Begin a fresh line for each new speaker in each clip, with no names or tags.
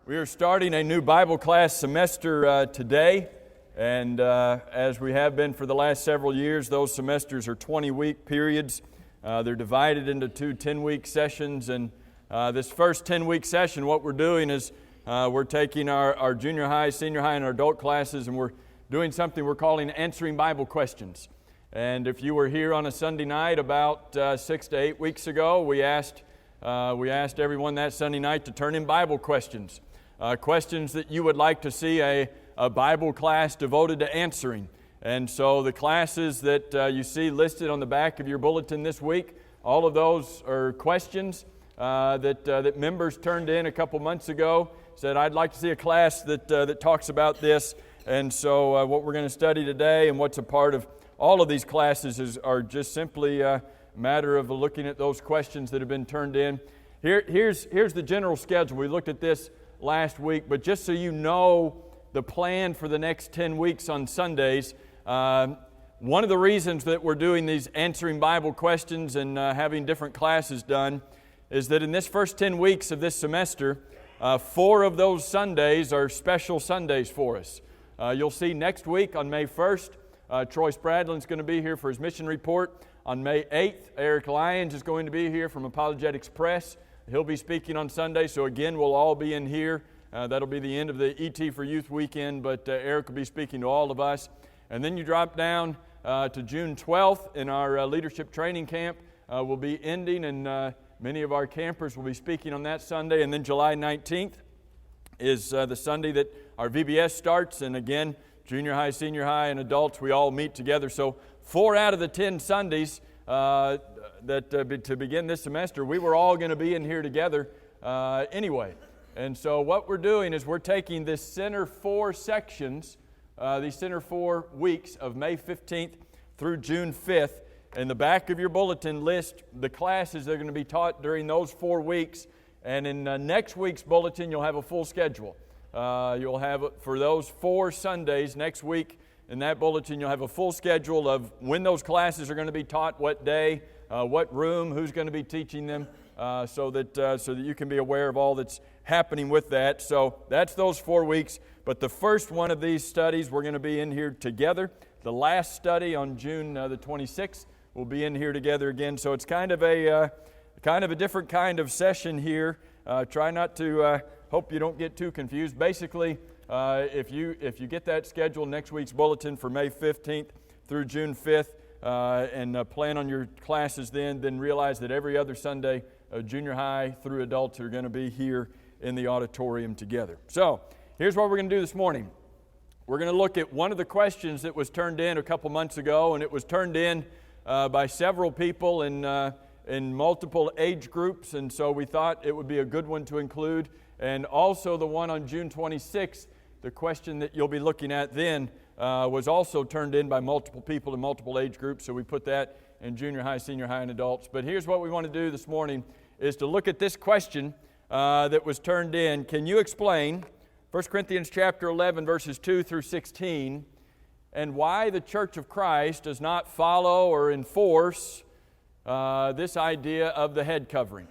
We are starting a new Bible class semester today, and as we have been for the last several years, those semesters are 20-week periods. They're divided into two 10-week sessions, and this first 10-week session, what we're doing is we're taking our junior high, senior high, and our adult classes, and we're doing something we're calling Answering Bible Questions. And if you were here on a Sunday night about 6 to 8 weeks ago, we asked everyone that Sunday night to turn in Bible questions. Questions that you would like to see a Bible class devoted to answering. And so the classes that you see listed on the back of your bulletin this week, all of those are questions that members turned in a couple months ago, said, I'd like to see a class that talks about this. And so what we're going to study today and what's a part of all of these classes are just simply a matter of looking at those questions that have been turned in. Here's the general schedule. We looked at this last week, but just so you know the plan for the next 10 weeks on Sundays, one of the reasons that we're doing these answering Bible questions and having different classes done is that in this first 10 weeks of this semester, 4 of those Sundays are special Sundays for us. You'll see next week on May 1st, Troy Spradlin's going to be here for his mission report. On May 8th, Eric Lyons is going to be here from Apologetics Press. He'll be speaking on Sunday, so again, we'll all be in here. That'll be the end of the ET for Youth weekend, but Eric will be speaking to all of us. And then you drop down to June 12th in our leadership training camp. We'll be ending, and many of our campers will be speaking on that Sunday. And then July 19th is the Sunday that our VBS starts. And again, junior high, senior high, and adults, we all meet together. So 4 out of the 10 Sundays to begin this semester, we were all going to be in here together anyway. And so what we're doing is we're taking this center 4 sections, these center 4 weeks of May 15th through June 5th. In the back of your bulletin list the classes that are going to be taught during those 4 weeks. And in next week's bulletin, you'll have a full schedule. You'll have, for those 4 Sundays next week, in that bulletin, you'll have a full schedule of when those classes are going to be taught, what day, what room, who's going to be teaching them, so that you can be aware of all that's happening with that. So that's those 4 weeks. But the first one of these studies, we're going to be in here together. The last study on June the 26th, we'll be in here together again. So it's kind of a different kind of session here. Try not to hope you don't get too confused. Basically, if you get that schedule, next week's bulletin for May 15th through June 5th, and plan on your classes then realize that every other Sunday, junior high through adults are going to be here in the auditorium together. So here's what we're going to do this morning. We're going to look at one of the questions that was turned in a couple months ago, and it was turned in by several people in multiple age groups, and so we thought it would be a good one to include. And also the one on June 26th, the question that you'll be looking at then was also turned in by multiple people in multiple age groups, so we put that in junior high, senior high, and adults. But here's what we want to do this morning is to look at this question that was turned in. Can you explain 1 Corinthians chapter 11, verses 2 through 16, and why the Church of Christ does not follow or enforce this idea of the head covering?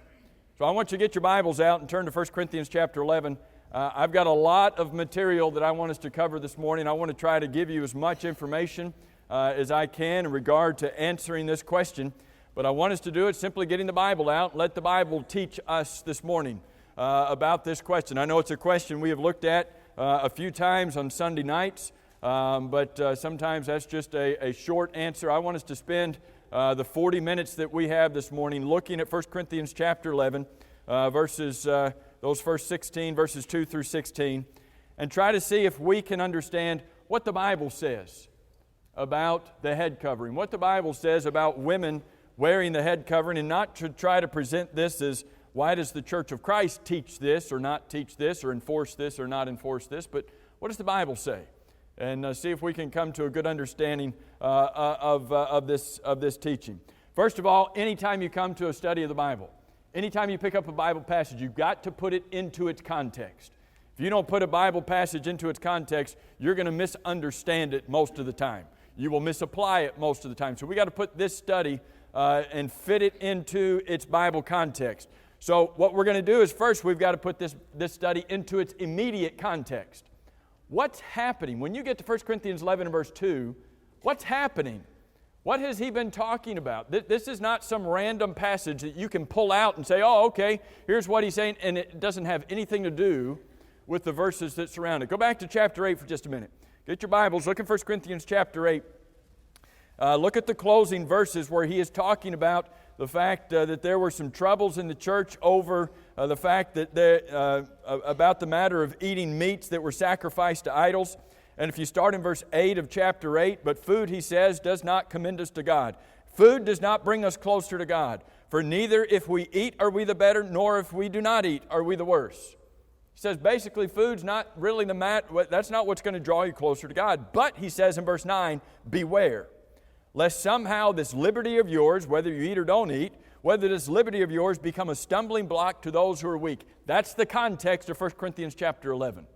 So I want you to get your Bibles out and turn to 1 Corinthians chapter 11. I've got a lot of material that I want us to cover this morning. I want to try to give you as much information as I can in regard to answering this question. But I want us to do it simply getting the Bible out. Let the Bible teach us this morning about this question. I know it's a question we have looked at a few times on Sunday nights, but sometimes that's just a short answer. I want us to spend the 40 minutes that we have this morning looking at 1 Corinthians chapter 11, those first 16, verses 2 through 16, and try to see if we can understand what the Bible says about the head covering, what the Bible says about women wearing the head covering, and not to try to present this as why does the Church of Christ teach this or not teach this or enforce this or not enforce this, but what does the Bible say? And see if we can come to a good understanding of this teaching. First of all, anytime you come to a study of the Bible, anytime you pick up a Bible passage, you've got to put it into its context. If you don't put a Bible passage into its context, you're going to misunderstand it most of the time. You will misapply it most of the time. So we got to put this study and fit it into its Bible context. So what we're going to do is first we've got to put this study into its immediate context. What's happening? When you get to 1 Corinthians 11 and verse 2, what's happening? What has he been talking about? This is not some random passage that you can pull out and say, oh, okay, here's what he's saying, and it doesn't have anything to do with the verses that surround it. Go back to chapter 8 for just a minute. Get your Bibles, look at 1 Corinthians chapter 8. Look at the closing verses where he is talking about the fact that there were some troubles in the church over the fact that about the matter of eating meats that were sacrificed to idols. And if you start in verse 8 of chapter 8, but food, he says, does not commend us to God. Food does not bring us closer to God. For neither if we eat are we the better, nor if we do not eat are we the worse. He says basically food's not really that's not what's going to draw you closer to God. But he says in verse 9, beware, lest somehow this liberty of yours, whether you eat or don't eat, whether this liberty of yours become a stumbling block to those who are weak. That's the context of 1 Corinthians chapter 11.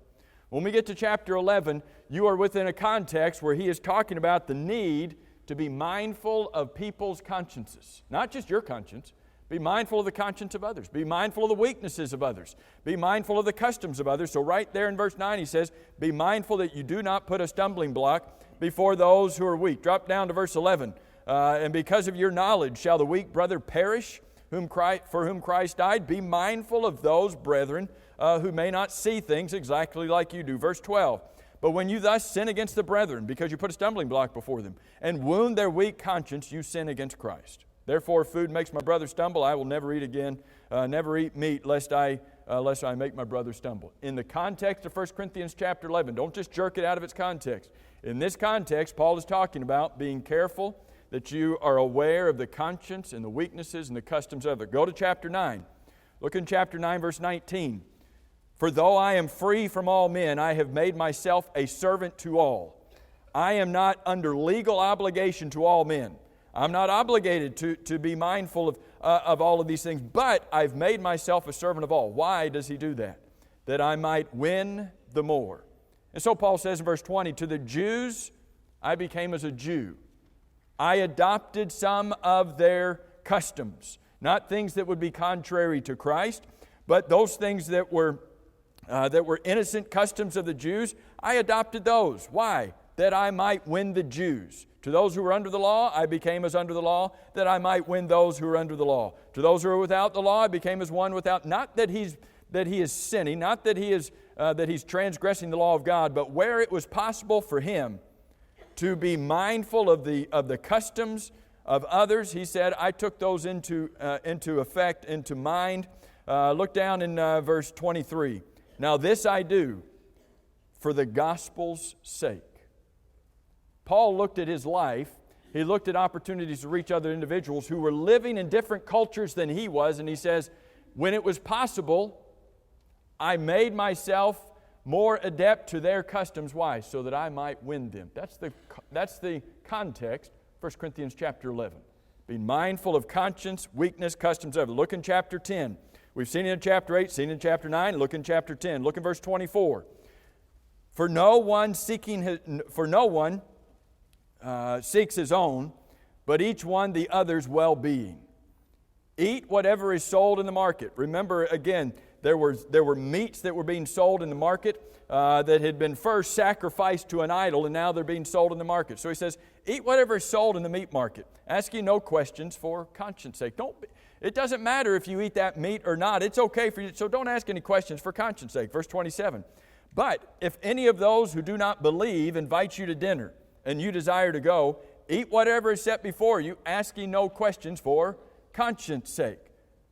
When we get to chapter 11, you are within a context where he is talking about the need to be mindful of people's consciences. Not just your conscience. Be mindful of the conscience of others. Be mindful of the weaknesses of others. Be mindful of the customs of others. So right there in verse 9 he says, be mindful that you do not put a stumbling block before those who are weak. Drop down to verse 11. And because of your knowledge shall the weak brother perish, for whom Christ died. Be mindful of those brethren who may not see things exactly like you do. Verse 12. But when you thus sin against the brethren, because you put a stumbling block before them, and wound their weak conscience, you sin against Christ. Therefore, if food makes my brother stumble, I will never eat again, never eat meat, lest I make my brother stumble. In the context of 1 Corinthians chapter 11, don't just jerk it out of its context. In this context, Paul is talking about being careful that you are aware of the conscience and the weaknesses and the customs of it. Go to chapter 9. Look in chapter 9, verse 19. For though I am free from all men, I have made myself a servant to all. I am not under legal obligation to all men. I'm not obligated to be mindful of all of these things, but I've made myself a servant of all. Why does he do that? That I might win the more. And so Paul says in verse 20, to the Jews I became as a Jew. I adopted some of their customs, not things that would be contrary to Christ, but those things that were innocent customs of the Jews. I adopted those. Why? That I might win the Jews. To those who were under the law, I became as under the law, that I might win those who are under the law. To those who are without the law, I became as one without. Not that he is sinning, not that he's transgressing the law of God, but where it was possible for him to be mindful of the customs of others, he said, I took those into effect, into mind. Look down in verse 23. Now this I do for the gospel's sake. Paul looked at his life. He looked at opportunities to reach other individuals who were living in different cultures than he was, and he says, when it was possible, I made myself more adept to their customs. Why? So that I might win them. That's the context, 1 Corinthians chapter 11. Being mindful of conscience, weakness, customs of it. Look in chapter 10. We've seen it in chapter 8, seen it in chapter 9. Look in chapter 10. Look in verse 24. For no one seeks his own, but each one the other's well-being. Eat whatever is sold in the market. Remember, again, there were meats that were being sold in the market that had been first sacrificed to an idol, and now they're being sold in the market. So he says, eat whatever is sold in the meat market. Ask you no questions for conscience sake. It doesn't matter if you eat that meat or not. It's okay for you, so don't ask any questions for conscience sake. Verse 27. But if any of those who do not believe invite you to dinner, and you desire to go, eat whatever is set before you, asking no questions for conscience sake.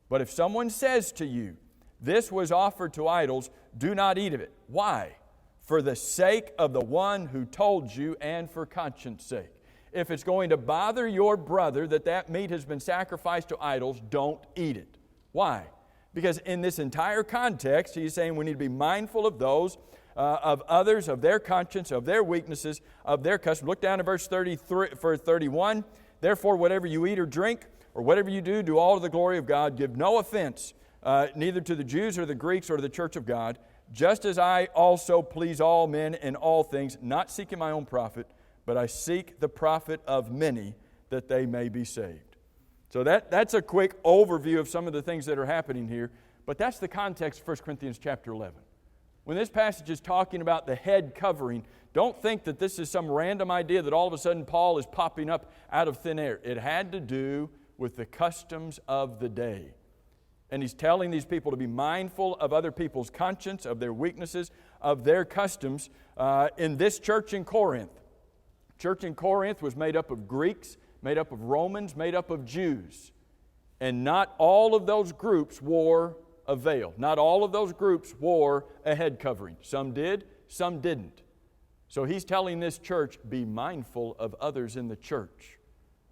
But if someone says to you, this was offered to idols, do not eat of it. Why? For the sake of the one who told you and for conscience sake. If it's going to bother your brother that meat has been sacrificed to idols, don't eat it. Why? Because in this entire context, he's saying we need to be mindful of those, of others, of their conscience, of their weaknesses, of their customs. Look down at verse 31. Therefore, whatever you eat or drink, or whatever you do all to the glory of God. Give no offense, neither to the Jews or the Greeks or to the church of God, just as I also please all men in all things, not seeking my own profit, but I seek the profit of many, that they may be saved. So that's a quick overview of some of the things that are happening here. But that's the context of 1 Corinthians chapter 11. When this passage is talking about the head covering, don't think that this is some random idea that all of a sudden Paul is popping up out of thin air. It had to do with the customs of the day. And he's telling these people to be mindful of other people's conscience, of their weaknesses, of their customs. In this church in Corinth, church in Corinth was made up of Greeks, made up of Romans, made up of Jews. And not all of those groups wore a veil. Not all of those groups wore a head covering. Some did, some didn't. So he's telling this church, be mindful of others in the church.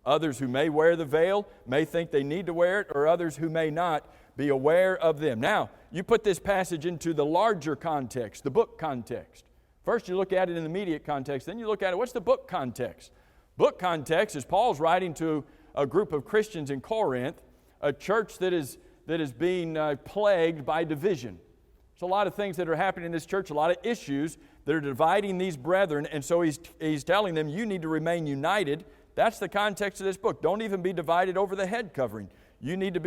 Others who may wear the veil, may think they need to wear it, or others who may not, be aware of them. Now, you put this passage into the larger context, the book context. First you look at it in the immediate context, then you look at it, what's the book context? Book context is Paul's writing to a group of Christians in Corinth, a church that is being plagued by division. There's a lot of things that are happening in this church, a lot of issues that are dividing these brethren, and so he's telling them, you need to remain united. That's the context of this book. Don't even be divided over the head covering. You need to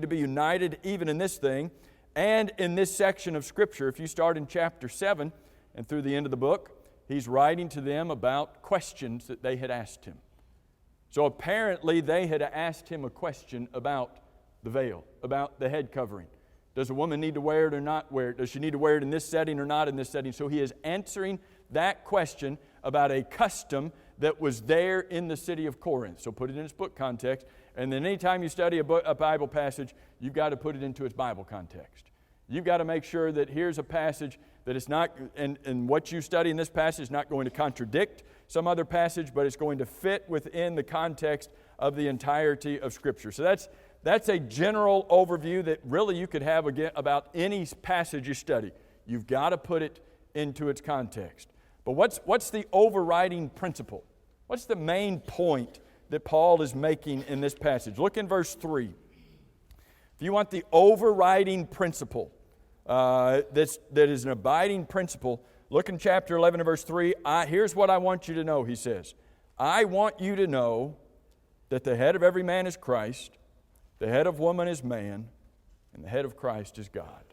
be united even in this thing. And in this section of Scripture, if you start in chapter 7 and through the end of the book, he's writing to them about questions that they had asked him. So apparently they had asked him a question about the veil, about the head covering. Does a woman need to wear it or not wear it? Does she need to wear it in this setting or not in this setting? So he is answering that question about a custom that was there in the city of Corinth. So put it in its book context. And then anytime you study a Bible passage, you've got to put it into its Bible context. You've got to make sure that here's a passage that is not, and what you study in this passage is not going to contradict some other passage, but it's going to fit within the context of the entirety of Scripture. So that's a general overview that really you could have about any passage you study. You've got to put it into its context. But what's the overriding principle? What's the main point that Paul is making in this passage? Look in verse 3. If you want the overriding principle that is an abiding principle, look in chapter 11 and verse 3. Here's what I want you to know, he says. I want you to know that the head of every man is Christ, the head of woman is man, and the head of Christ is God.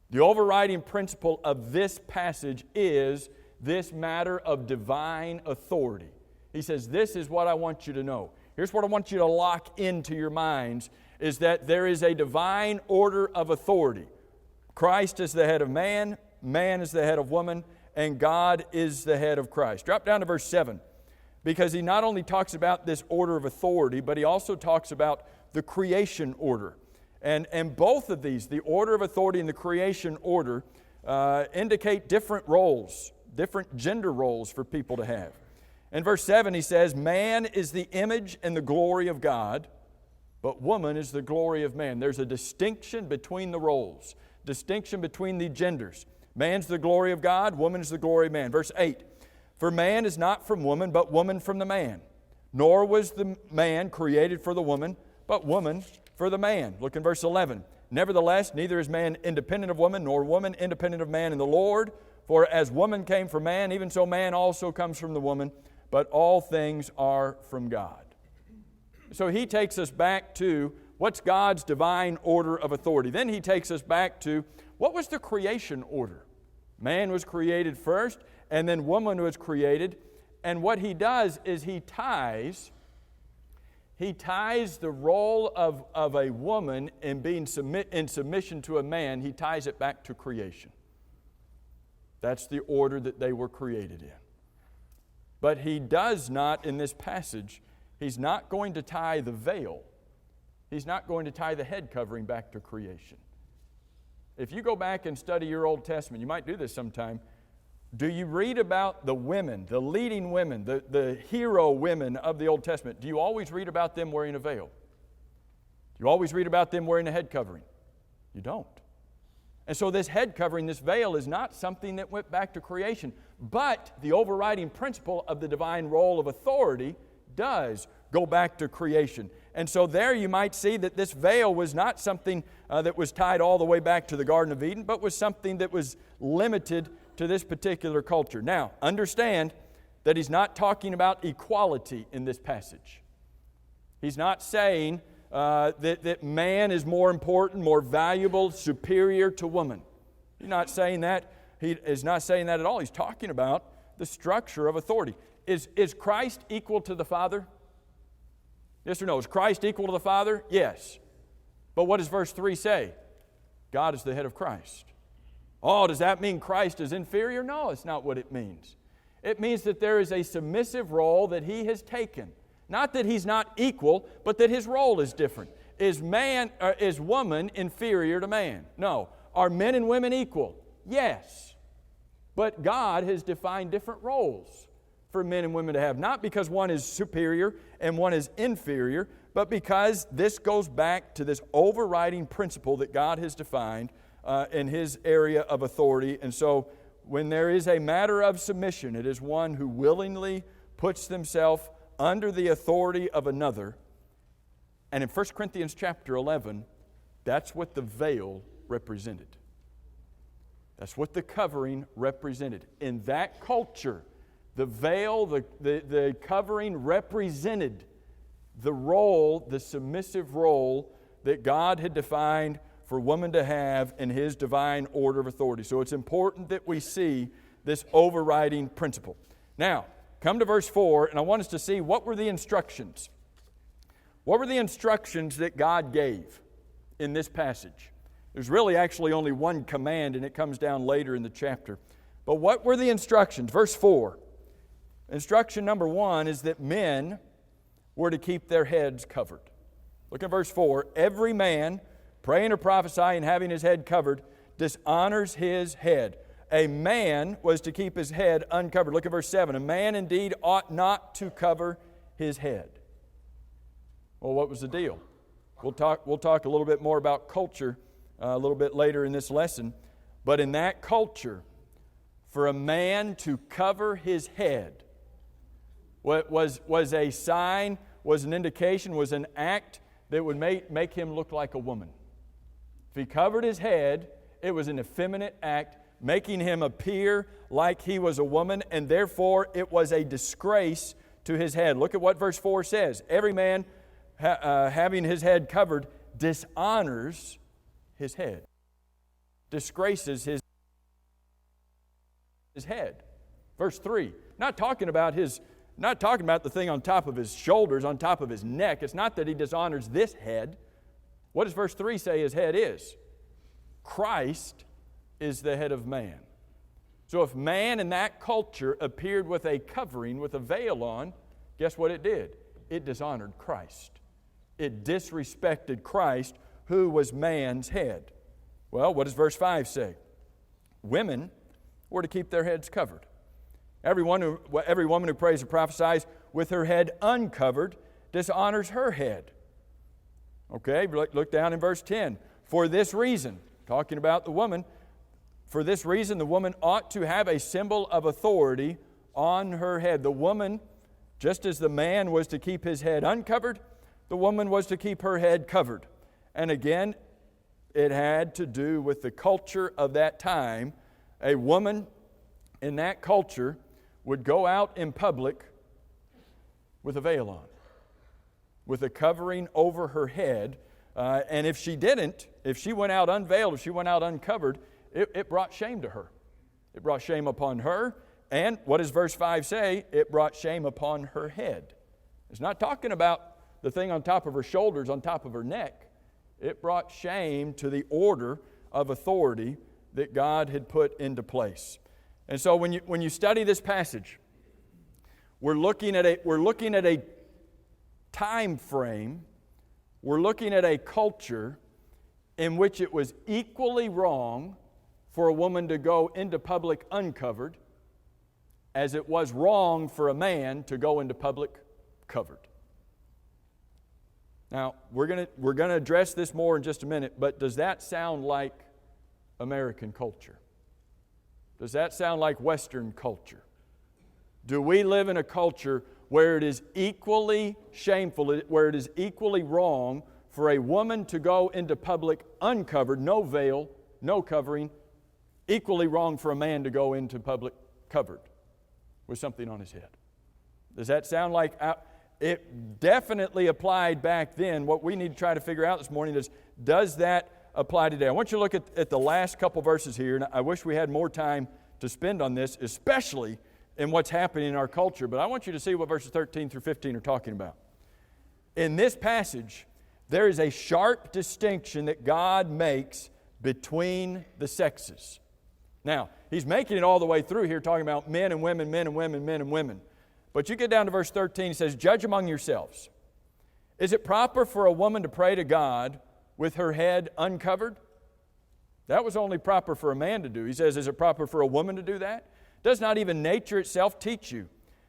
The overriding principle of this passage is this matter of divine authority. He says, this is what I want you to know. Here's what I want you to lock into your minds, is that there is a divine order of authority. Christ is the head of man, man is the head of woman, and God is the head of Christ. Drop down to verse 7, because he not only talks about this order of authority, but he also talks about the creation order. And both of these, the order of authority and the creation order, indicate different roles, different gender roles for people to have. In verse 7 he says, man is the image and the glory of God, but woman is the glory of man. There's a distinction between the roles, distinction between the genders. Man's the glory of God, woman is the glory of man. Verse 8, for man is not from woman, but woman from the man. Nor was the man created for the woman, but woman for the man. Look in verse 11. Nevertheless, neither is man independent of woman, nor woman independent of man in the Lord. For as woman came from man, even so man also comes from the woman. But all things are from God. So he takes us back to what's God's divine order of authority. Then he takes us back to what was the creation order. Man was created first, and then woman was created. And what he does is he ties the role of a woman in being in submission to a man, he ties it back to creation. That's the order that they were created in. But he does not, in this passage, he's not going to tie the veil. He's not going to tie the head covering back to creation. If you go back and study your Old Testament, you might do this sometime, do you read about the women, the leading women, the hero women of the Old Testament? Do you always read about them wearing a veil? Do you always read about them wearing a head covering? You don't. And so this head covering, this veil, is not something that went back to creation. But the overriding principle of the divine role of authority does go back to creation. And so there you might see that this veil was not something that was tied all the way back to the Garden of Eden, but was something that was limited to this particular culture. Now, understand that he's not talking about equality in this passage. He's not saying that man is more important, more valuable, superior to woman. He's not saying that. He is not saying that at all. He's talking about the structure of authority. Is Christ equal to the Father? Yes or no? Is Christ equal to the Father? Yes. But what does verse 3 say? God is the head of Christ. Oh, does that mean Christ is inferior? No, it's not what it means. It means that there is a submissive role that He has taken. Not that He's not equal, but that His role is different. Is woman inferior to man? No. Are men and women equal? Yes. But God has defined different roles for men and women to have. Not because one is superior and one is inferior, but because this goes back to this overriding principle that God has defined in His area of authority. And so when there is a matter of submission, it is one who willingly puts themselves under the authority of another. And in 1 Corinthians chapter 11, that's what the veil represented. That's what the covering represented. In that culture, the veil, the covering represented the role, the submissive role that God had defined for woman to have in His divine order of authority. So it's important that we see this overriding principle. Now, come to verse 4, and I want us to see what were the instructions. What were the instructions that God gave in this passage? There's really actually only one command, and it comes down later in the chapter. But what were the instructions? Verse 4. Instruction number 1 is that men were to keep their heads covered. Look at verse 4. Every man praying or prophesying, having his head covered, dishonors his head. A man was to keep his head uncovered. Look at verse 7. A man indeed ought not to cover his head. Well, what was the deal? We'll talk a little bit more about culture a little bit later in this lesson. But in that culture, for a man to cover his head was a sign, was an indication, was an act that would make him look like a woman. If he covered his head, it was an effeminate act, making him appear like he was a woman, and therefore it was a disgrace to his head. Look at what verse 4 says. Every man having his head covered dishonors his head, disgraces his head. Verse 3, not talking about the thing on top of his shoulders, on top of his neck. It's not that he dishonors this head. What does verse 3 say his head is? Christ is the head of man. So if man in that culture appeared with a covering, with a veil on, guess what it did? It dishonored Christ. It disrespected Christ, who was man's head. Well, what does verse 5 say? Women were to keep their heads covered. Every woman who prays or prophesies with her head uncovered dishonors her head. Okay, look down in verse 10. For this reason, talking about the woman, for this reason the woman ought to have a symbol of authority on her head. The woman, just as the man was to keep his head uncovered, the woman was to keep her head covered. And again, it had to do with the culture of that time. A woman in that culture would go out in public with a veil on, with a covering over her head. And if she didn't, if she went out unveiled, if she went out uncovered, it brought shame to her. It brought shame upon her. And what does verse 5 say? It brought shame upon her head. It's not talking about the thing on top of her shoulders, on top of her neck. It brought shame to the order of authority that God had put into place. And so when you study this passage, we're looking at a time frame, we're looking at a culture in which it was equally wrong for a woman to go into public uncovered as it was wrong for a man to go into public covered. Now, we're going to address this more in just a minute, but does that sound like American culture? Does that sound like Western culture? Do we live in a culture where it is equally shameful, where it is equally wrong for a woman to go into public uncovered, no veil, no covering, equally wrong for a man to go into public covered with something on his head? Does that sound like it definitely applied back then. What we need to try to figure out this morning is, does that apply today? I want you to look at the last couple verses here, and I wish we had more time to spend on this, especially in what's happening in our culture. But I want you to see what verses 13 through 15 are talking about. In this passage, there is a sharp distinction that God makes between the sexes. Now, He's making it all the way through here, talking about men and women, men and women, men and women. But you get down to verse 13, He says, "Judge among yourselves. Is it proper for a woman to pray to God with her head uncovered?" That was only proper for a man to do. He says, is it proper for a woman to do that? Does not even nature itself teach you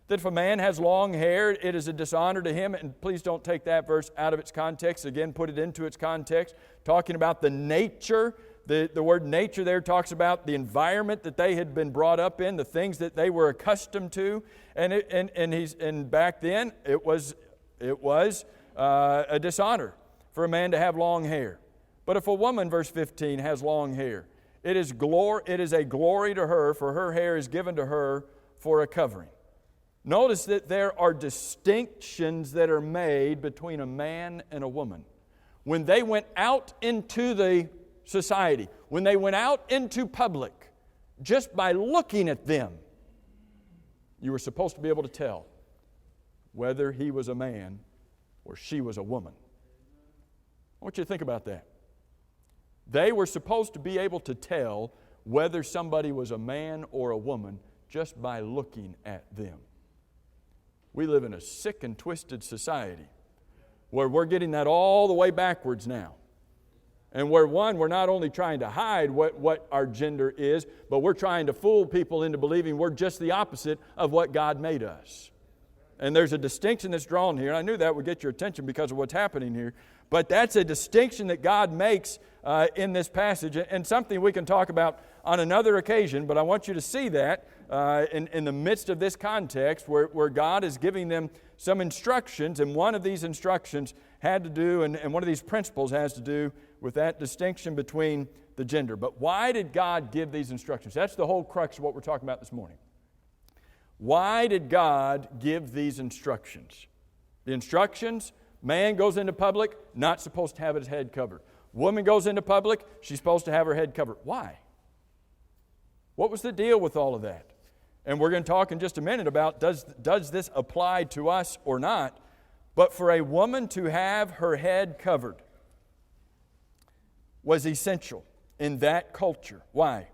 that if a man has long hair, it is a dishonor to him? And please don't take that verse out of its context. Again, put it into its context. Talking about the nature. The word nature there talks about the environment that they had been brought up in, the things that they were accustomed to. And back then, it was a dishonor for a man to have long hair. But if a woman, verse 15, has long hair, it is a glory to her, for her hair is given to her for a covering. Notice that there are distinctions that are made between a man and a woman. When they went out into the society, when they went out into public, just by looking at them, you were supposed to be able to tell whether he was a man or she was a woman. I want you to think about that. They were supposed to be able to tell whether somebody was a man or a woman just by looking at them. We live in a sick and twisted society where we're getting that all the way backwards now. And where, we're not only trying to hide what our gender is, but we're trying to fool people into believing we're just the opposite of what God made us. And there's a distinction that's drawn here. I knew that would get your attention because of what's happening here. But that's a distinction that God makes in this passage, and something we can talk about on another occasion. But I want you to see that in the midst of this context where God is giving them some instructions, and one of these instructions had to do, and one of these principles has to do with that distinction between the gender. But why did God give these instructions? That's the whole crux of what we're talking about this morning. Why did God give these instructions? The instructions: man goes into public, not supposed to have his head covered. Woman goes into public, she's supposed to have her head covered. Why? What was the deal with all of that? And we're going to talk in just a minute about does this apply to us or not. But for a woman to have her head covered was essential in that culture. Why?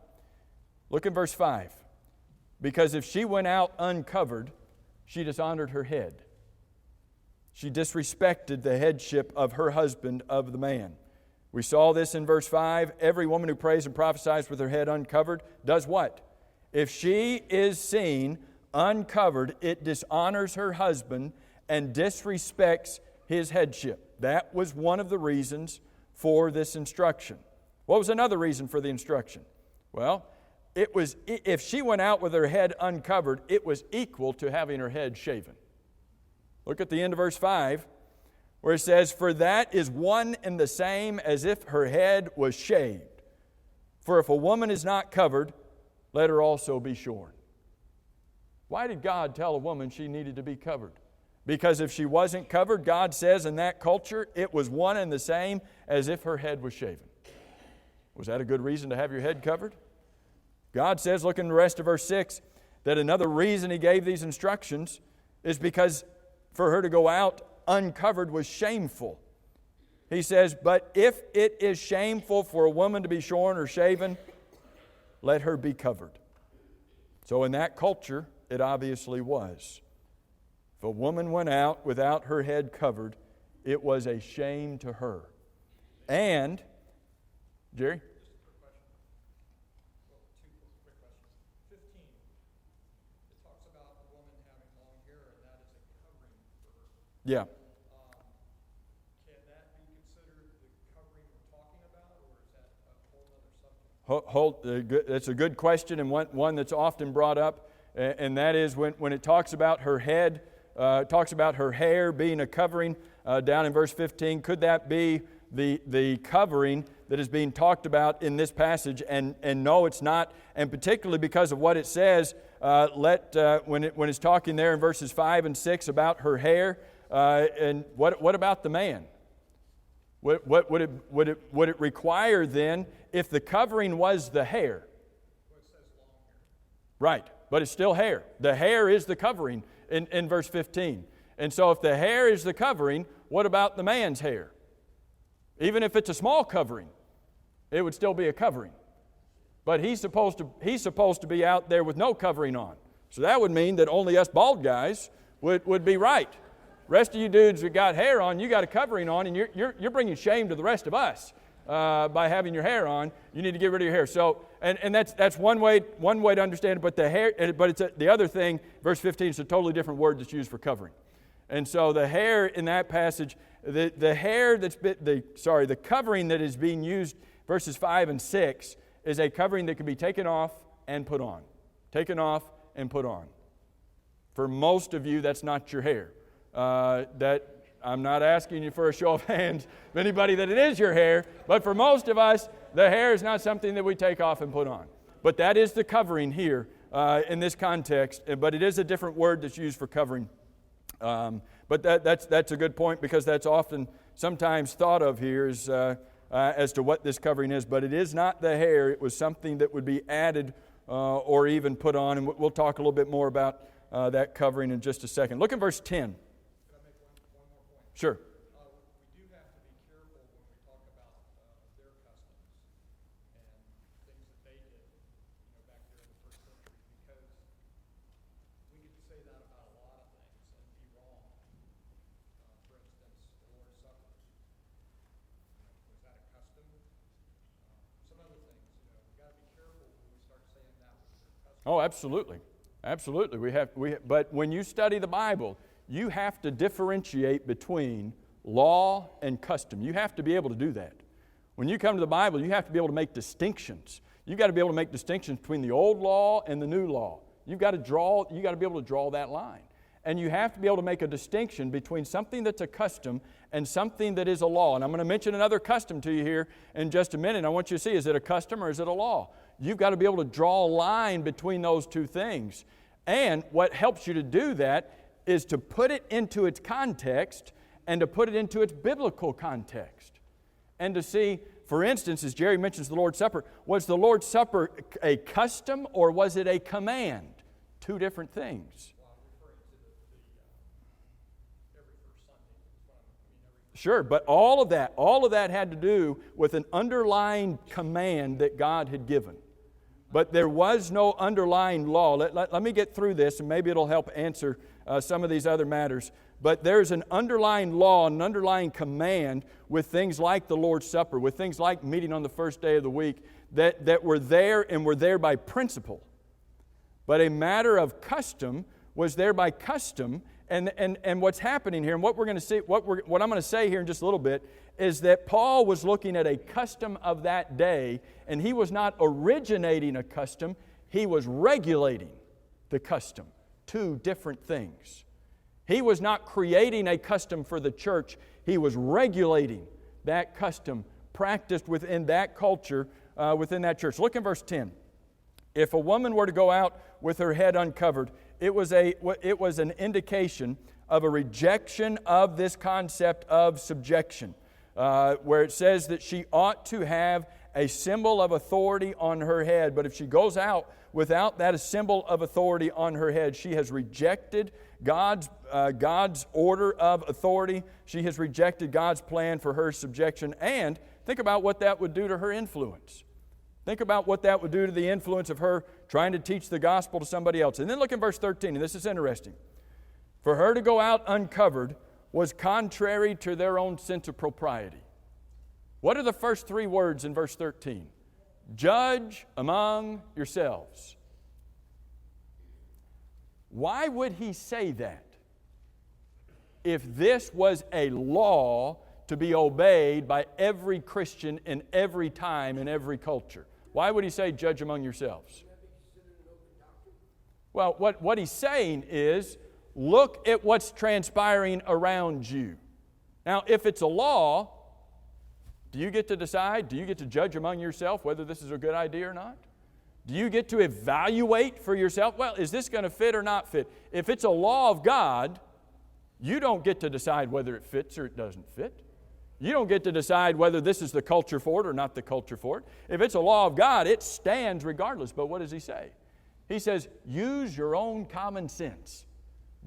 Look at verse 5. Because if she went out uncovered, she dishonored her head. She disrespected the headship of her husband, of the man. We saw this in verse 5. Every woman who prays and prophesies with her head uncovered does what? If she is seen uncovered, it dishonors her husband and disrespects his headship. That was one of the reasons for this instruction. What was another reason for the instruction? Well, it was, if she went out with her head uncovered, it was equal to having her head shaven. Look at the end of verse 5, where it says, "For that is one and the same as if her head was shaved. For if a woman is not covered, let her also be shorn." Why did God tell a woman she needed to be covered? Because if she wasn't covered, God says in that culture, it was one and the same as if her head was shaven. Was that a good reason to have your head covered? God says, look in the rest of verse 6, that another reason He gave these instructions is because for her to go out uncovered was shameful. He says, "But if it is shameful for a woman to be shorn or shaven, let her be covered." So in that culture, it obviously was. If a woman went out without her head covered, it was a shame to her. And, Jerry? Yeah.
Can that be considered the covering we're talking about, or is that a whole other subject?
That's a good question, and one that's often brought up, and that is when it talks about her head, talks about her hair being a covering down in verse 15. Could that be the covering that is being talked about in this passage? And no, it's not, and particularly because of what it says. When it's talking there in verses 5 and 6 about her hair, And what about the man? What would it require then if the covering was the hair?
Well, it says long hair.
Right, but it's still hair. The hair is the covering in verse 15. And so if the hair is the covering, what about the man's hair? Even if it's a small covering, it would still be a covering. But he's supposed to be out there with no covering on. So that would mean that only us bald guys would be right. Rest of you dudes that got hair on, you got a covering on, and you're bringing shame to the rest of us by having your hair on. You need to get rid of your hair. So and that's one way to understand it. But the hair, but it's the other thing. Verse 15 is a totally different word that's used for covering. And so the hair in that passage, the hair the covering that is being used, verses 5 and 6, is a covering that can be taken off and put on. Taken off and put on. For most of you, that's not your hair. That I'm not asking you for a show of hands of anybody that it is your hair, but for most of us, the hair is not something that we take off and put on. But that is the covering here in this context, but it is a different word that's used for covering. But that's a good point, because that's often sometimes thought of here as to what this covering is. But it is not the hair. It was something that would be added or even put on. And we'll talk a little bit more about that covering in just a second. Look at verse 10.
Can I make one more point?
Sure.
We do have to be careful when we talk about their customs and things that they did, back there in the first century, because we could say that about a lot of things and be wrong. For instance, the Lord's Supper. Was that a custom? Some other things, we got to be careful when we start saying that was their custom.
Oh, absolutely. Absolutely. But when you study the Bible, you have to differentiate between law and custom. You have to be able to do that. When you come to the Bible, you have to be able to make distinctions. You've got to be able to make distinctions between the old law and the new law. You've got to be able to draw that line. And you have to be able to make a distinction between something that's a custom and something that is a law. And I'm going to mention another custom to you here in just a minute. I want you to see, is it a custom or is it a law? You've got to be able to draw a line between those two things. And what helps you to do that is to put it into its context and to put it into its biblical context. And to see, for instance, as Jerry mentions the Lord's Supper, was the Lord's Supper a custom or was it a command? Two different things.
Well, I'm referring to the every first Sunday.
Sure, but all of that had to do with an underlying command that God had given. But there was no underlying law. Let me get through this, and maybe it'll help answer some of these other matters. But there's an underlying law, an underlying command with things like the Lord's Supper, with things like meeting on the first day of the week, that were there and were there by principle. But a matter of custom was there by custom. And what's happening here, and what we're going to see, what I'm going to say here in just a little bit, is that Paul was looking at a custom of that day, and he was not originating a custom, he was regulating the custom. Two different things. He was not creating a custom for the church, he was regulating that custom practiced within that culture, within that church. Look in verse 10. If a woman were to go out with her head uncovered, it was an indication of a rejection of this concept of subjection, where it says that she ought to have a symbol of authority on her head. But if she goes out without that symbol of authority on her head, she has rejected God's order of authority. She has rejected God's plan for her subjection. And think about what that would do to her influence. Think about what that would do to the influence of her trying to teach the gospel to somebody else. And then look in verse 13, and this is interesting. For her to go out uncovered was contrary to their own sense of propriety. What are the first three words in verse 13? Judge among yourselves. Why would he say that if this was a law to be obeyed by every Christian in every time, in every culture? Why would he say, judge among yourselves? Well, what he's saying is, look at what's transpiring around you. Now, if it's a law, do you get to decide? Do you get to judge among yourself whether this is a good idea or not? Do you get to evaluate for yourself, well, is this going to fit or not fit? If it's a law of God, You don't get to decide whether it fits or it doesn't fit. You don't get to decide whether this is the culture for it or not the culture for it. If it's a law of God, it stands regardless. But what does he say? He says, use your own common sense.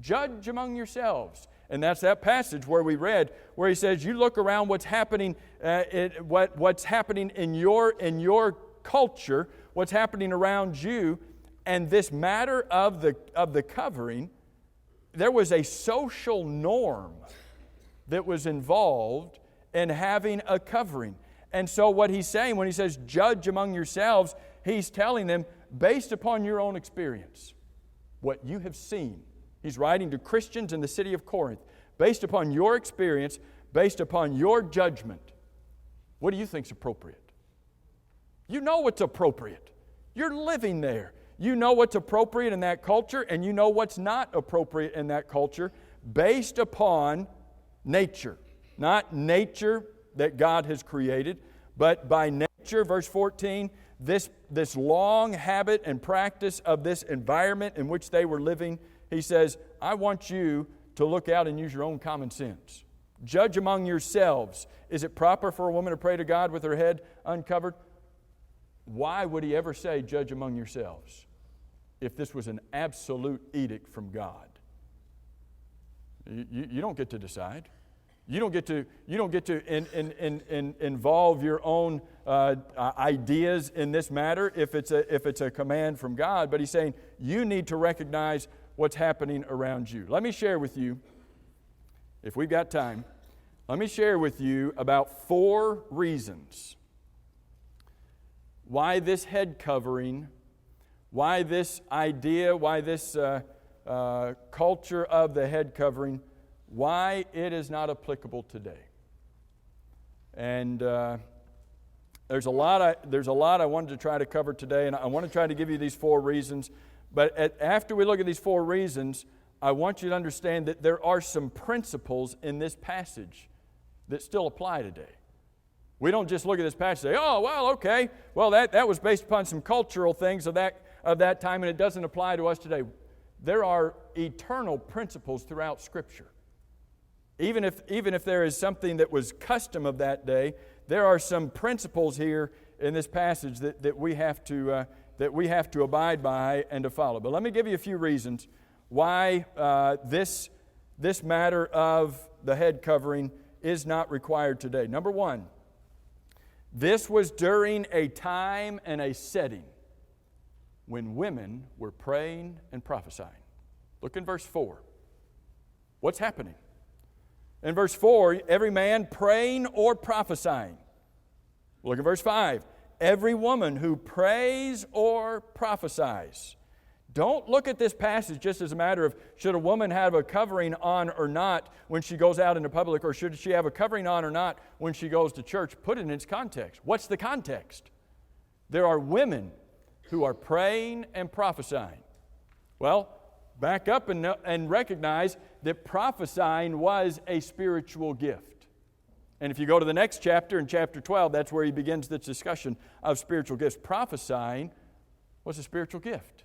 Judge among yourselves. And that's that passage where we read, where he says, you look around what's happening, what's happening in your culture, what's happening around you, and this matter of the covering, there was a social norm that was involved in having a covering. And so what he's saying when he says judge among yourselves, he's telling them based upon your own experience, what you have seen. He's writing to Christians in the city of Corinth. Based upon your experience, based upon your judgment, what do you think is appropriate? You know what's appropriate. You're living there. You know what's appropriate in that culture, and you know what's not appropriate in that culture based upon nature. Not nature that God has created, but by nature, verse 14, this long habit and practice of this environment in which they were living, he says, I want you to look out and use your own common sense. Judge among yourselves. Is it proper for a woman to pray to God with her head uncovered? Why would he ever say, judge among yourselves, if this was an absolute edict from God? You don't get to decide. You don't get to involve your own ideas in this matter if it's a command from God. But he's saying you need to recognize what's happening around you. Let me share with you, if we've got time, let me share with you about 4 reasons why this head covering, why this idea, why this culture of the head covering, why it is not applicable today. And there's a lot I wanted to try to cover today, and I want to try to give you these 4 reasons. But after we look at these 4 reasons, I want you to understand that there are some principles in this passage that still apply today. We don't just look at this passage and say, oh, well, okay, well, that was based upon some cultural things of that time, and it doesn't apply to us today. There are eternal principles throughout Scripture. Even if there is something that was custom of that day, there are some principles here in this passage that we have to abide by and to follow. But let me give you a few reasons why this matter of the head covering is not required today. Number 1, this was during a time and a setting when women were praying and prophesying. Look in verse 4. What's happening? In verse 4, every man praying or prophesying. Look at verse 5. Every woman who prays or prophesies. Don't look at this passage just as a matter of should a woman have a covering on or not when she goes out into public, or should she have a covering on or not when she goes to church. Put it in its context. What's the context? There are women who are praying and prophesying. Well, back up and recognize that prophesying was a spiritual gift. And if you go to the next chapter, in chapter 12, that's where he begins this discussion of spiritual gifts. Prophesying was a spiritual gift.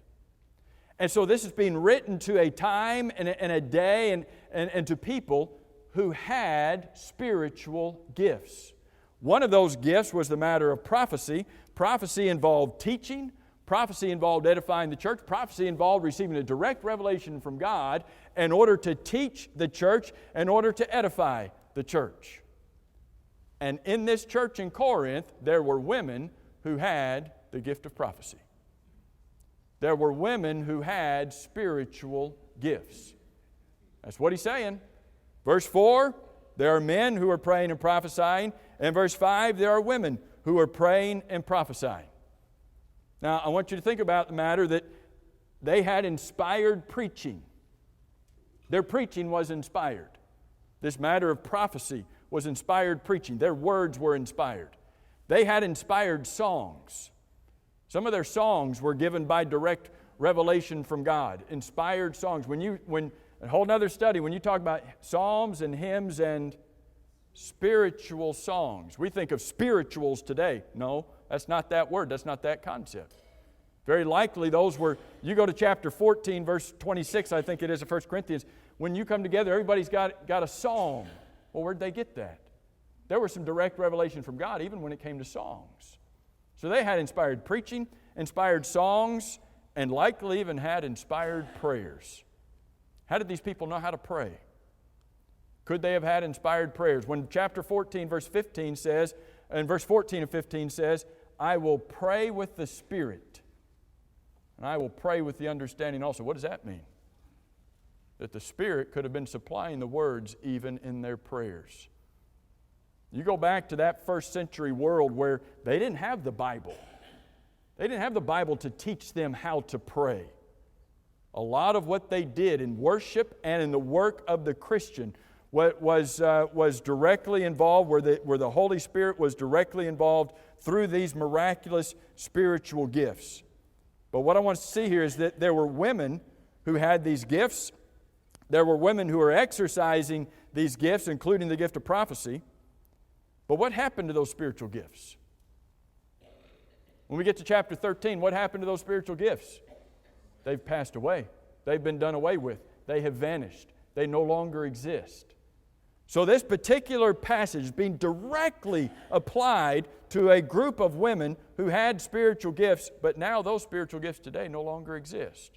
And so this is being written to a time and a day and to people who had spiritual gifts. One of those gifts was the matter of prophecy. Prophecy involved teaching. Prophecy involved edifying the church. Prophecy involved receiving a direct revelation from God in order to teach the church, in order to edify the church. And in this church in Corinth, there were women who had the gift of prophecy. There were women who had spiritual gifts. That's what he's saying. Verse 4, there are men who are praying and prophesying. And verse 5, there are women who are praying and prophesying. Now, I want you to think about the matter that they had inspired preaching. Their preaching was inspired. This matter of prophecy was inspired preaching. Their words were inspired. They had inspired songs. Some of their songs were given by direct revelation from God. Inspired songs. A whole other study, when you talk about psalms and hymns and spiritual songs, we think of spirituals today. No, that's not that word. That's not that concept. Very likely those were, you go to chapter 14, verse 26, I think it is of 1 Corinthians, when you come together, everybody's got a song. Well, where'd they get that? There was some direct revelation from God even when it came to songs. So they had inspired preaching, inspired songs, and likely even had inspired prayers. How did these people know how to pray? Could they have had inspired prayers? When chapter 14, verse 15 says, and verse 14 and 15 says, I will pray with the Spirit, and I will pray with the understanding also. What does that mean? That the Spirit could have been supplying the words even in their prayers. You go back to that first century world where they didn't have the Bible. They didn't have the Bible to teach them how to pray. A lot of what they did in worship and in the work of the Christian was directly involved, where the Holy Spirit was directly involved through these miraculous spiritual gifts. But what I want to see here is that there were women who had these gifts. There were women who were exercising these gifts, including the gift of prophecy. But what happened to those spiritual gifts? When we get to chapter 13, what happened to those spiritual gifts? They've passed away. They've been done away with. They have vanished. They no longer exist. So this particular passage is being directly applied to a group of women who had spiritual gifts, but now those spiritual gifts today no longer exist.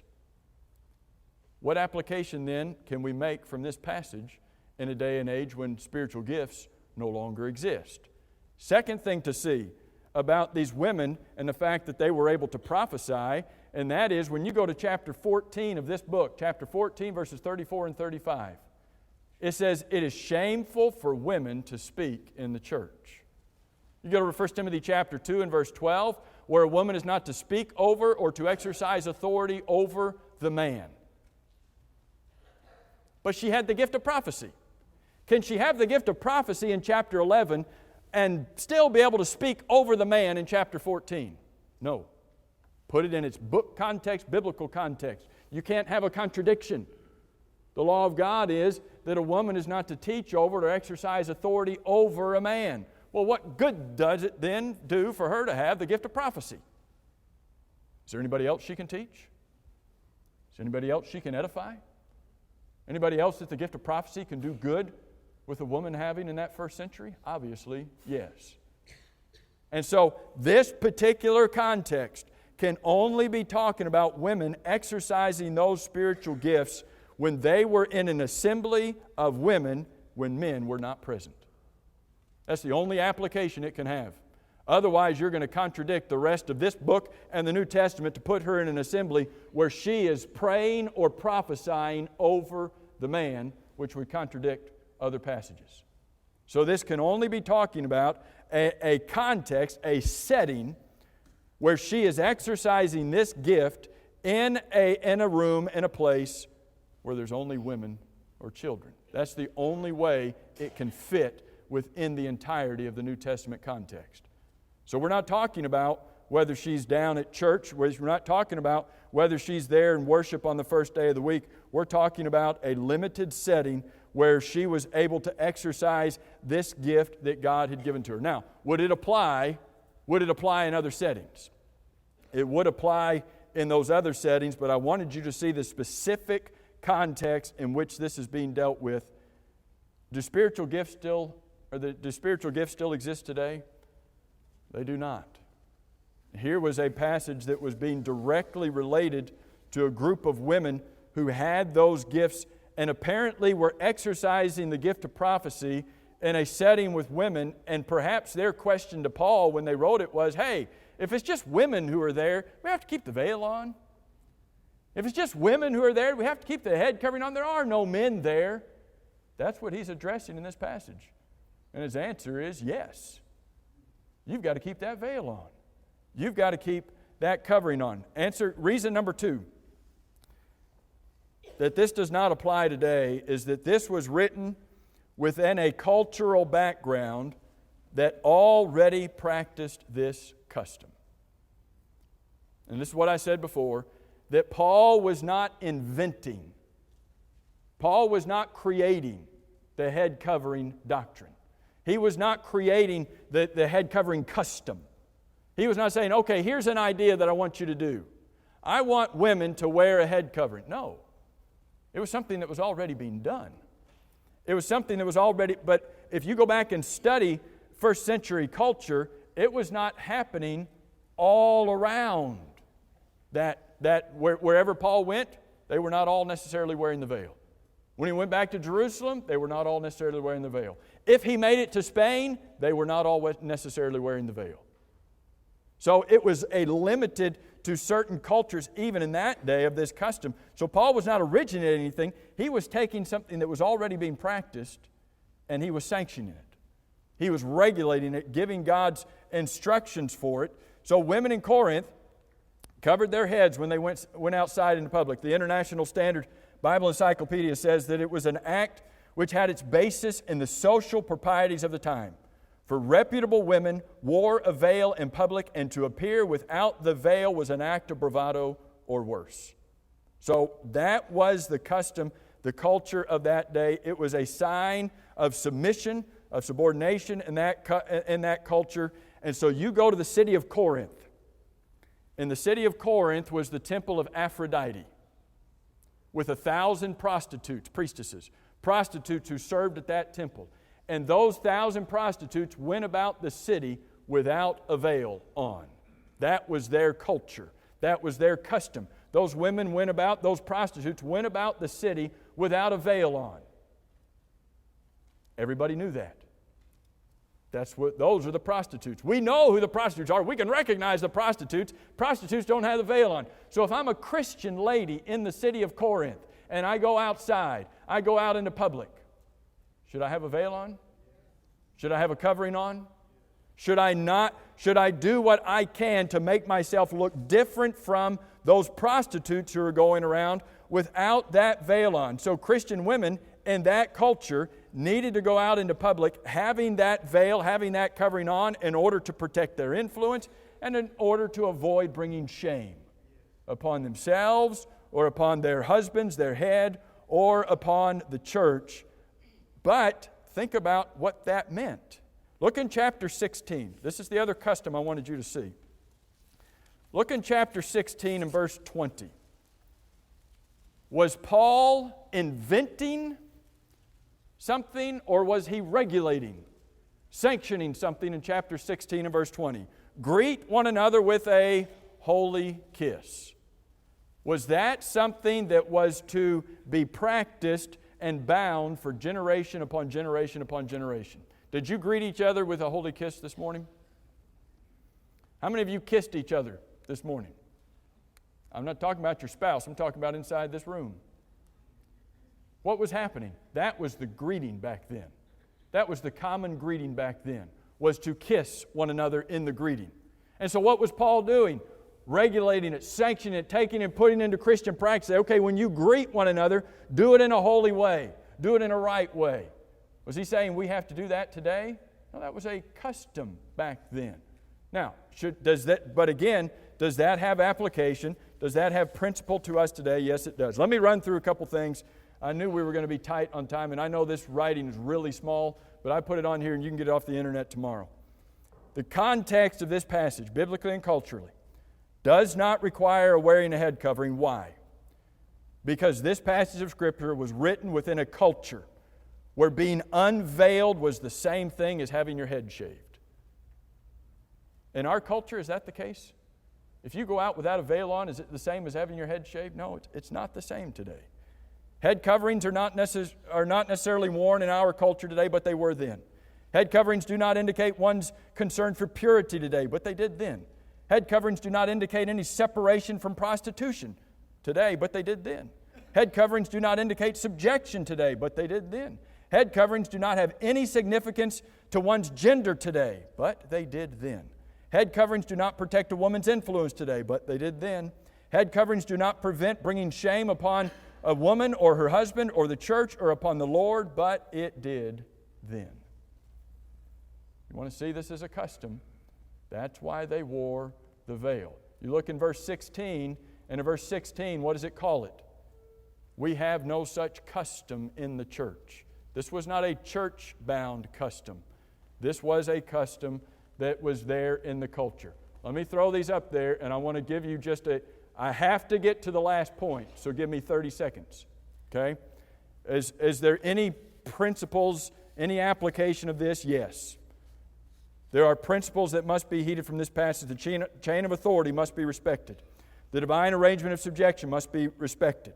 What application then can we make from this passage in a day and age when spiritual gifts no longer exist? Second thing to see about these women and the fact that they were able to prophesy, and that is when you go to chapter 14 of this book, chapter 14, verses 34 and 35, it says, it is shameful for women to speak in the church. You go to 1 Timothy chapter 2 and verse 12, where a woman is not to speak over or to exercise authority over the man. But she had the gift of prophecy. Can she have the gift of prophecy in chapter 11 and still be able to speak over the man in chapter 14? No. Put it in its book context, biblical context. You can't have a contradiction. The law of God is that a woman is not to teach over or exercise authority over a man. Well, what good does it then do for her to have the gift of prophecy? Is there anybody else she can teach? Is there anybody else she can edify? Anybody else that the gift of prophecy can do good with a woman having in that first century? Obviously, yes. And so this particular context can only be talking about women exercising those spiritual gifts when they were in an assembly of women when men were not present. That's the only application it can have. Otherwise, you're going to contradict the rest of this book and the New Testament to put her in an assembly where she is praying or prophesying over the man, which would contradict other passages. So this can only be talking about a context, a setting, where she is exercising this gift in a room, in a place where there's only women or children. That's the only way it can fit within the entirety of the New Testament context. So we're not talking about whether she's down at church. We're not talking about whether she's there in worship on the first day of the week. We're talking about a limited setting where she was able to exercise this gift that God had given to her. Now, would it apply in other settings? It would apply in those other settings, but I wanted you to see the specific context in which this is being dealt with. Do spiritual gifts still exist today? They do not. Here was a passage that was being directly related to a group of women who had those gifts and apparently were exercising the gift of prophecy in a setting with women, and perhaps their question to Paul when they wrote it was, hey, if it's just women who are there, we have to keep the veil on. If it's just women who are there, we have to keep the head covering on. There are no men there. That's what he's addressing in this passage. And his answer is yes. You've got to keep that veil on. You've got to keep that covering on. Reason number 2 that this does not apply today is that this was written within a cultural background that already practiced this custom. And this is what I said before, that Paul was not inventing. Paul was not creating the head covering doctrine. He was not creating the head covering custom. He was not saying, okay, here's an idea that I want you to do. I want women to wear a head covering. No. It was something that was already being done. It was something that was already, but if you go back and study first century culture, it was not happening all around. Wherever Paul went, they were not all necessarily wearing the veil. When he went back to Jerusalem, they were not all necessarily wearing the veil. If he made it to Spain, they were not all necessarily wearing the veil. So it was limited to certain cultures, even in that day, of this custom. So Paul was not originating anything. He was taking something that was already being practiced, and he was sanctioning it. He was regulating it, giving God's instructions for it. So women in Corinth covered their heads when they went outside into public. The International Standard Bible Encyclopedia says that it was an act which had its basis in the social proprieties of the time. For reputable women wore a veil in public, and to appear without the veil was an act of bravado or worse. So that was the custom, the culture of that day. It was a sign of submission, of subordination in that culture. And so you go to the city of Corinth. In the city of Corinth was the temple of Aphrodite, with 1,000 prostitutes, priestesses, prostitutes who served at that temple. And those 1,000 prostitutes went about the city without a veil on. That was their culture. That was their custom. Those women went about, those prostitutes went about the city without a veil on. Everybody knew that. Those are the prostitutes. We know who the prostitutes are. We can recognize the prostitutes. Prostitutes don't have the veil on. So if I'm a Christian lady in the city of Corinth and I go outside, I go out into public, should I have a veil on? Should I have a covering on? Should I not? Should I do what I can to make myself look different from those prostitutes who are going around without that veil on? So Christian women in that culture needed to go out into public having that veil, having that covering on in order to protect their influence and in order to avoid bringing shame upon themselves or upon their husbands, their head, or upon the church. But think about what that meant. Look in chapter 16. This is the other custom I wanted you to see. Look in chapter 16 and verse 20. Was Paul inventing something, or was he regulating, sanctioning something in chapter 16 and verse 20? Greet one another with a holy kiss. Was that something that was to be practiced and bound for generation upon generation upon generation? Did you greet each other with a holy kiss this morning? How many of you kissed each other this morning? I'm not talking about your spouse. I'm talking about inside this room. What was happening? That was the greeting back then. That was the common greeting back then, was to kiss one another in the greeting. And so what was Paul doing? Regulating it, sanctioning it, taking it and putting it into Christian practice. Okay, when you greet one another, do it in a holy way. Do it in a right way. Was he saying we have to do that today? No, that was a custom back then. Now, does that have application? Does that have principle to us today? Yes, it does. Let me run through a couple things. I knew we were going to be tight on time, and I know this writing is really small, but I put it on here and you can get it off the internet tomorrow. The context of this passage, biblically and culturally, does not require wearing a head covering. Why? Because this passage of Scripture was written within a culture where being unveiled was the same thing as having your head shaved. In our culture, is that the case? If you go out without a veil on, is it the same as having your head shaved? No, it's not the same today. Head coverings are not necessarily worn in our culture today, but they were then. Head coverings do not indicate one's concern for purity today, but they did then. Head coverings do not indicate any separation from prostitution today, but they did then. Head coverings do not indicate subjection today, but they did then. Head coverings do not have any significance to one's gender today, but they did then. Head coverings do not protect a woman's influence today, but they did then. Head coverings do not prevent bringing shame upon a woman or her husband or the church or upon the Lord, but it did then. You want to see this as a custom? That's why they wore the veil. You look in verse 16, and in verse 16, what does it call it? We have no such custom in the church. This was not a church-bound custom. This was a that was there in the culture. Let me throw these up there, and I want to give you I have to get to the last point, so give me 30 seconds. Okay? Is there any principles, any application of this? Yes. There are principles that must be heeded from this passage. The chain of authority must be respected. The divine arrangement of subjection must be respected.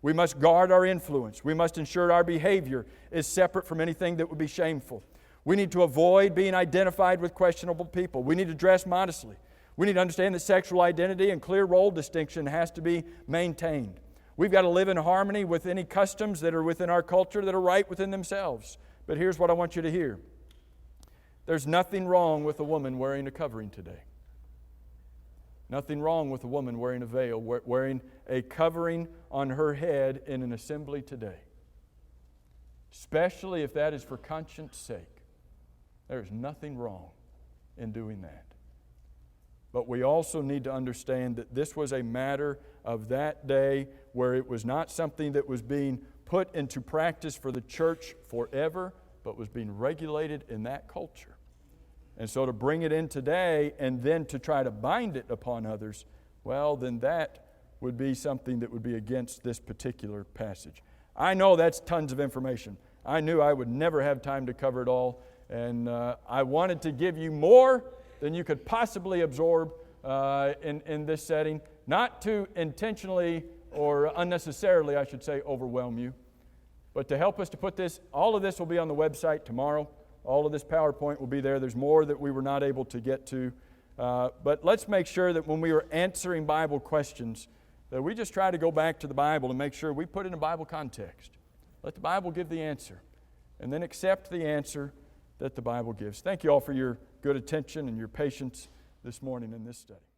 We must guard our influence. We must ensure our behavior is separate from anything that would be shameful. We need to avoid being identified with questionable people. We need to dress modestly. We need to understand that sexual identity and clear role distinction has to be maintained. We've got to live in harmony with any customs that are within our culture that are right within themselves. But here's what I want you to hear. There's nothing wrong with a woman wearing a covering today. Nothing wrong with a woman wearing a veil, wearing a covering on her head in an assembly today. Especially if that is for conscience sake. There's nothing wrong in doing that. But we also need to understand that this was a matter of that day where it was not something that was being put into practice for the church forever, but was being regulated in that culture. And so to bring it in today and then to try to bind it upon others, well, then that would be something that would be against this particular passage. I know that's tons of information. I knew I would never have time to cover it all, and I wanted to give you more than you could possibly absorb in this setting, not to intentionally or unnecessarily, I should say, overwhelm you, but to help us to put this. All of this will be on the website tomorrow. All of this PowerPoint will be there. There's more that we were not able to get to. But let's make sure that when we are answering Bible questions, that we just try to go back to the Bible and make sure we put it in a Bible context. Let the Bible give the answer, and then accept the answer that the Bible gives. Thank you all for your good attention and your patience this morning in this study.